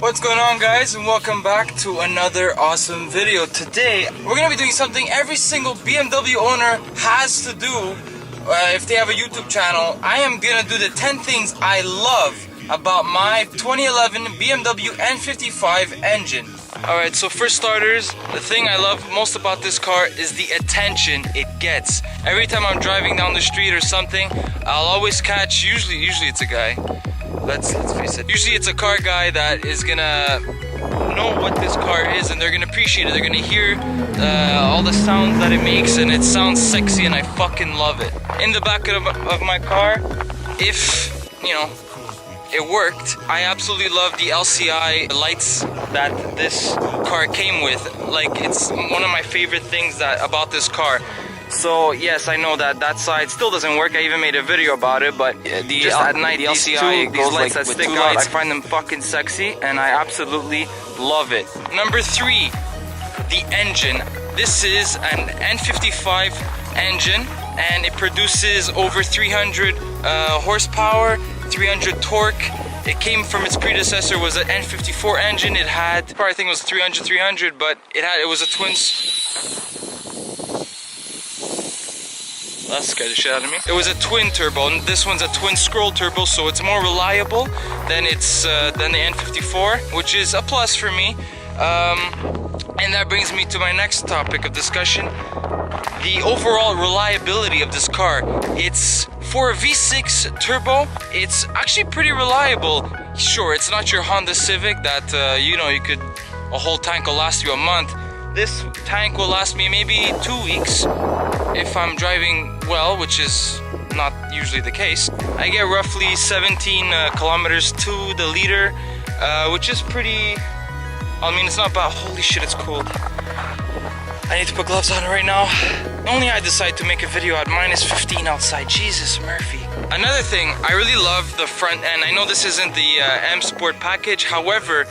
What's going on, guys, and welcome back to another awesome video. Today we're gonna be doing something every single BMW owner has to do if they have a YouTube channel. I am gonna do the 10 things I love about my 2011 BMW N55 engine. Alright, so for starters, the thing I love most about this car is the attention it gets. Every time I'm driving down the street or something, I'll always catch, usually it's a guy. Let's face it. Usually it's a car guy that is gonna know what this car is and they're gonna appreciate it. They're gonna hear all the sounds that it makes, and it sounds sexy and I fucking love it. In the back of my car, if, you know, it worked, I absolutely love the LCI lights that this car came with. Like, it's one of my favorite things about this car. So yes, I know that side still doesn't work. I even made a video about it, but just at night, the LCI, these lights that stick out, I find them fucking sexy and I absolutely love it. Number 3, the engine. This is an N55 engine and it produces over 300 horsepower, 300 torque. It came from its predecessor, was an N54 engine. It had, I think it was 300, but it was a twin. That scared the shit out of me. It was a twin turbo, and this one's a twin scroll turbo, so it's more reliable than the N54, which is a plus for me. And that brings me to my next topic of discussion: the overall reliability of this car. It's for a V6 turbo, it's actually pretty reliable. Sure, it's not your Honda Civic that a whole tank will last you a month. This tank will last me maybe 2 weeks if I'm driving well, which is not usually the case. I get roughly 17 kilometers to the liter, which is pretty, I mean, it's not bad. Holy shit, it's cold. I need to put gloves on right now. Only I decide to make a video at minus 15 outside. Jesus, Murphy. Another thing, I really love the front end. I know this isn't the M Sport package, however,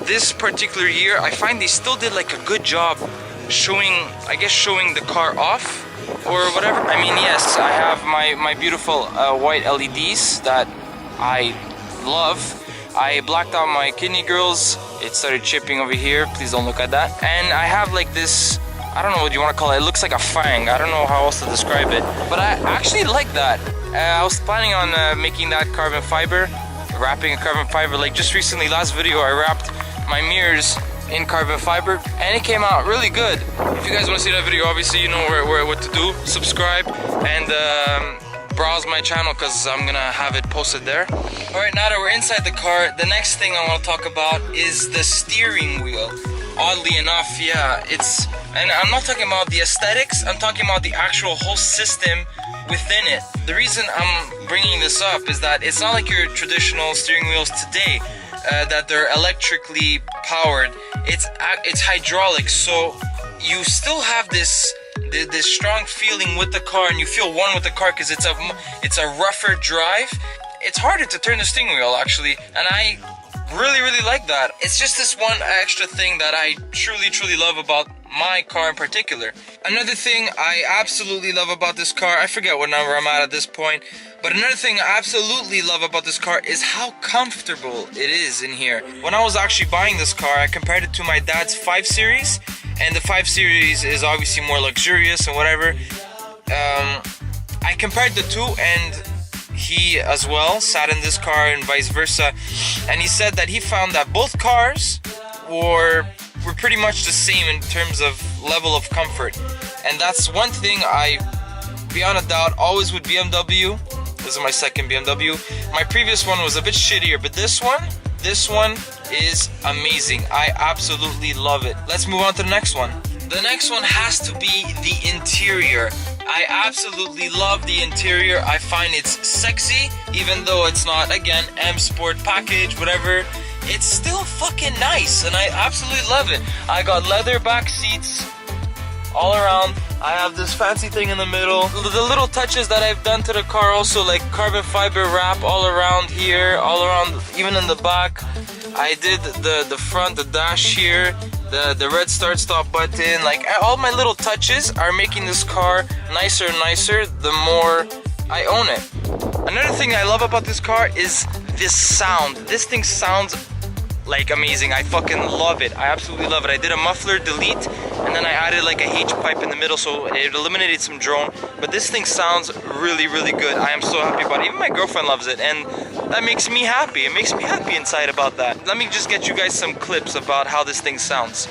this particular year, I find they still did like a good job showing the car off or whatever. I mean, yes, I have my beautiful white LEDs that I love. I blacked out my kidney grills. It started chipping over here. Please don't look at that. And I have like this, I don't know what you want to call it. It looks like a fang. I don't know how else to describe it, but I actually like that. I was planning on making that carbon fiber, wrapping a carbon fiber. Like just recently, last video, I wrapped my mirrors in carbon fiber and it came out really good. If you guys want to see that video, obviously you know what to do. Subscribe and browse my channel because I'm gonna have it posted there. Alright, now that we're inside the car, the next thing I want to talk about is the steering wheel. Oddly enough, yeah, and I'm not talking about the aesthetics, I'm talking about the actual whole system within it. The reason I'm bringing this up is that it's not like your traditional steering wheels today, that they're electrically powered. It's hydraulic, so you still have this strong feeling with the car, and you feel one with the car because it's a rougher drive. It's harder to turn the steering wheel actually, and I really like that. It's just this one extra thing that I truly love about my car in particular. Another thing I absolutely love about this car, I forget what number I'm at this point, but another thing I absolutely love about this car is how comfortable it is in here. When I was actually buying this car, I compared it to my dad's 5 Series, and the 5 Series is obviously more luxurious and whatever. I compared the two, and he as well sat in this car and vice versa, and he said that he found that both cars were pretty much the same in terms of level of comfort. And that's one thing I, beyond a doubt, always with BMW. This is my second BMW. My previous one was a bit shittier, but this one is amazing. I absolutely love it. Let's move on to the next one. The next one has to be the interior. I absolutely love the interior. I find it's sexy, even though it's not, again, M Sport package, whatever. It's still fucking nice, and I absolutely love it. I got leather back seats all around. I have this fancy thing in the middle. The little touches that I've done to the car also, like carbon fiber wrap all around here, all around, even in the back. I did the front, the dash here, the red start stop button. Like, all my little touches are making this car nicer and nicer the more I own it. Another thing I love about this car is this sound. This thing sounds like amazing. I fucking love it. I absolutely love it. I did a muffler delete and then I added like a H pipe in the middle, so it eliminated some drone. But this thing sounds really, really good. I am so happy about it. Even my girlfriend loves it, and that makes me happy. It makes me happy inside about that. Let me just get you guys some clips about how this thing sounds.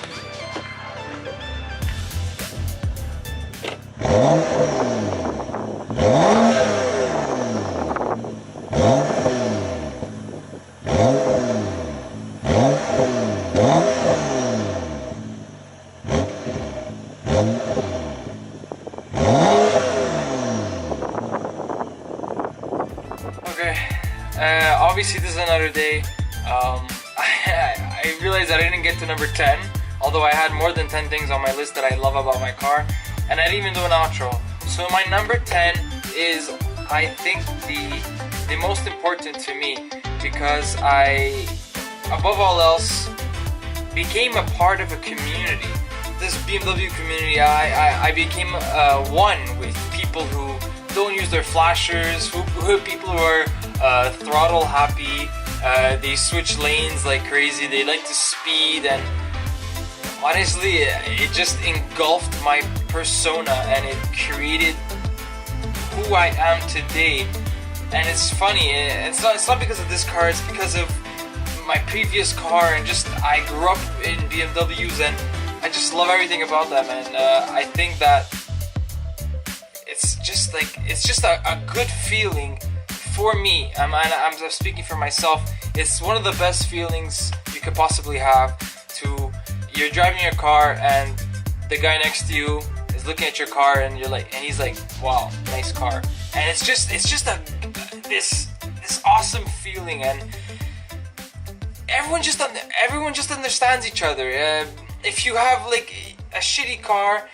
Obviously this is another day. I realized that I didn't get to number 10, although I had more than 10 things on my list that I love about my car, and I didn't even do an outro. So my number 10 is, I think, the most important to me, because I, above all else, became a part of a community. This BMW community, I became one with people who don't use their flashers, who people who are throttle happy. They switch lanes like crazy. They like to speed, and honestly, it just engulfed my persona and it created who I am today. And it's funny. It's not because of this car. It's because of my previous car, and just I grew up in BMWs, and I just love everything about them. And I think that it's just a good feeling for me. I'm speaking for myself. It's one of the best feelings you could possibly have. You're driving your car and the guy next to you is looking at your car, and he's like, wow, nice car. And it's just this awesome feeling, and everyone just understands each other. If you have like a shitty car,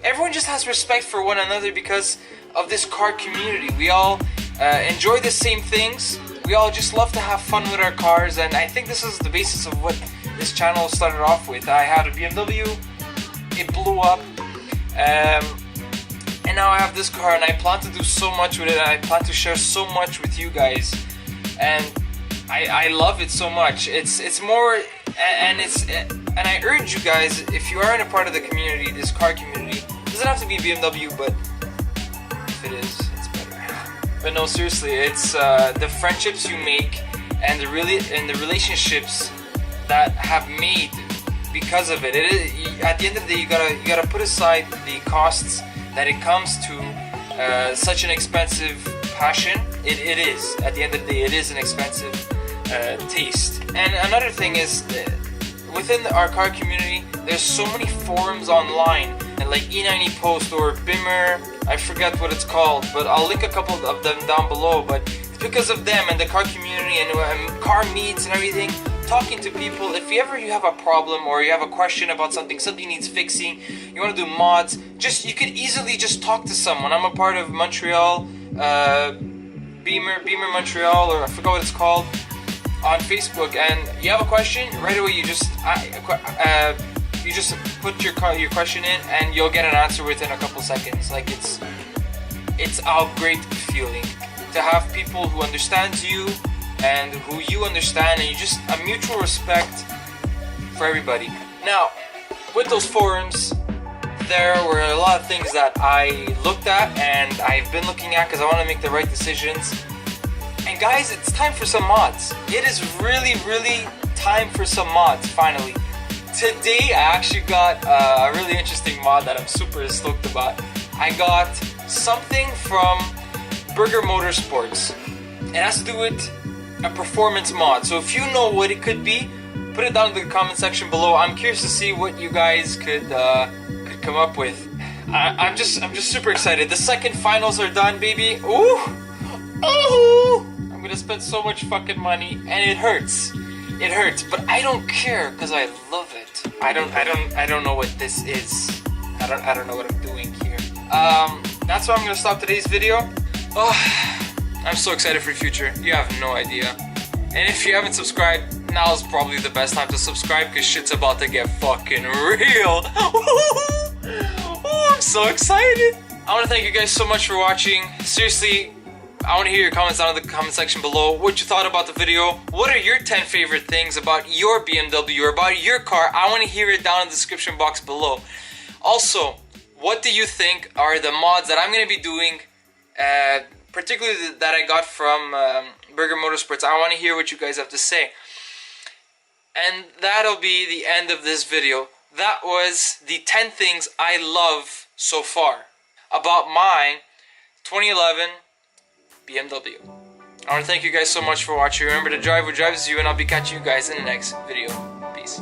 everyone just has respect for one another because of this car community. We all enjoy the same things. We all just love to have fun with our cars, and I think this is the basis of what this channel started off with. I had a BMW, it blew up, and now I have this car, and I plan to do so much with it, and I plan to share so much with you guys, and I love it so much. It's more, and I urge you guys, if you are in a part of the community, this car community, it doesn't have to be BMW, but if it is, it's better. But no, seriously, it's the friendships you make and the relationships that have made because of it. At the end of the day, you gotta put aside the costs that it comes to such an expensive passion. It is, at the end of the day, it is an expensive taste. And another thing is, within our car community, there's so many forums online, and like E90 Post or Bimmer, I forget what it's called, but I'll link a couple of them down below. But it's because of them and the car community and car meets and everything, talking to people. If you have a problem or you have a question about something needs fixing, you want to do mods, you could easily just talk to someone. I'm a part of Montreal, Beamer Montreal, or I forgot what it's called, on Facebook, and you have a question, right away you just put your question in, and you'll get an answer within a couple seconds. Like it's a great feeling to have people who understand you and who you understand, and you just a mutual respect for everybody. Now, with those forums, there were a lot of things that I looked at and I've been looking at because I want to make the right decisions. And guys, it's time for some mods. It is really, really time for some mods, finally. Today, I actually got a really interesting mod that I'm super stoked about. I got something from Burger Motorsports. It has to do with a performance mod. So if you know what it could be, put it down in the comment section below. I'm curious to see what you guys could come up with. I'm just super excited. The second finals are done, baby. Ooh! Oh! I'm gonna spend so much fucking money, and it hurts. It hurts, but I don't care because I love it. I don't know what this is. I don't know what I'm doing here. That's why I'm gonna stop today's video. Oh, I'm so excited for the future. You have no idea. And if you haven't subscribed, now is probably the best time to subscribe because shit's about to get fucking real. Oh, I'm so excited. I want to thank you guys so much for watching. Seriously, I want to hear your comments down in the comment section below. What you thought about the video. What are your 10 favorite things about your BMW or about your car? I want to hear it down in the description box below. Also, what do you think are the mods that I'm going to be doing, particularly that I got from Burger Motorsports? I want to hear what you guys have to say. And that'll be the end of this video. That was the 10 things I love so far about my 2011 BMW. I want to thank you guys so much for watching. Remember to drive what drives you, and I'll be catching you guys in the next video. Peace.